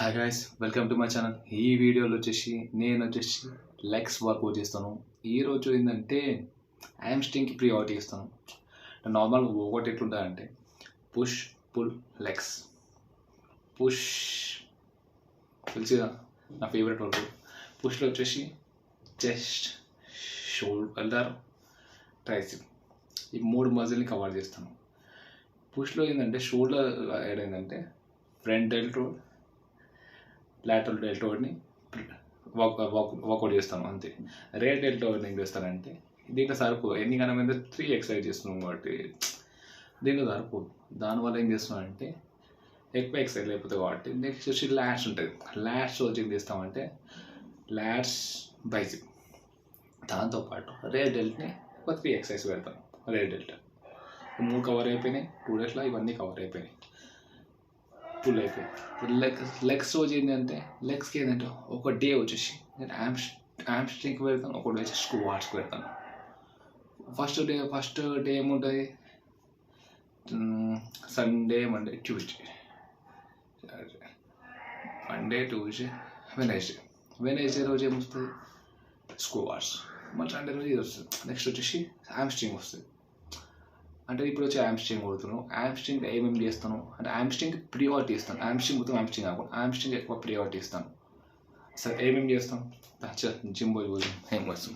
Hi guys, welcome to my channel. ఈ వీడియోలో నేను లెగ్స్ వర్కౌట్ చేస్తాను. ఈరోజు ఏంటంటే హ్యామ్స్ట్రింగ్కి ప్రియారిటీ ఇస్తాను. నార్మల్ వర్కౌట్ ఎట్లుంటుందంటే పుష్ పుల్ లెగ్స్. పుష్ తెలిసిగా నా favourite work out. పుష్లో chest, shoulder, tricep ఈ మూడు మజిల్ని కవర్ చేస్తాను. పుష్లో ఏంటంటే షోల్డర్ ఏంటంటే ఫ్రంట్ డెల్టోయిడ్, లాటరల్ డెల్టోయిడ్ని వర్కౌట్ చేస్తాను అంతే. రేర్ డెల్టోయిడ్ ఏం చేస్తానంటే దీంట్లో సరిపోదు, ఎన్నికైనా మీద 3 ఎక్సర్సైజ్ చేస్తున్నాం కాబట్టి దీంట్లో సరిపోదు. దానివల్ల ఏం చేస్తున్నానంటే ఎక్కువ ఎక్సర్సైజ్ అయిపోతుంది కాబట్టి నెక్స్ట్ ల్యాట్స్ ఉంటుంది. ల్యాట్స్ రోజు ఏం చేస్తామంటే ల్యాట్స్ బైసిప్, దాంతోపాటు రేర్ డెల్ట్ని ఒక 3 ఎక్సర్సైజ్ పెడతాను. రేర్ డెల్ట్ 3 కవర్ అయిపోయినాయి, 2 డేస్లో ఇవన్నీ కవర్ అయిపోయినాయి, ఫుల్ అయిపోయింది. లెగ్స్ రోజు ఏంటంటే లెగ్స్కి ఏంటంటే ఒక డే నేను హ్యామ్స్ట్రింగ్కి పెడతాను, ఒక డే స్క్వాట్స్కి పెడతాను. ఫస్ట్ డే ఏముంటుంది, Sunday, Monday, Tuesday, Monday, Tuesday, Wednesday రోజు ఏమొస్తుంది స్క్వాట్స్. మళ్ళీ సండే రోజు ఇది వస్తుంది. నెక్స్ట్ హ్యామ్స్ట్రింగ్ వస్తుంది. అంటే ఇప్పుడు హ్యామ్స్ట్రింగ్ కొడుతున్నాను. హ్యామ్స్ట్రింగ్ ఏమేమి చేస్తాను అంటే హ్యామ్స్ట్రింగ్ ప్రియారిటీ ఇస్తాను. హ్యామ్స్ట్రింగ్ కాకుండా హ్యామ్స్ట్రింగ్ ఎక్కువ ప్రియారిటీ ఇస్తాను. సరే ఏమేమి చేస్తాం, జిమ్ పోయి ఏం వస్తాం.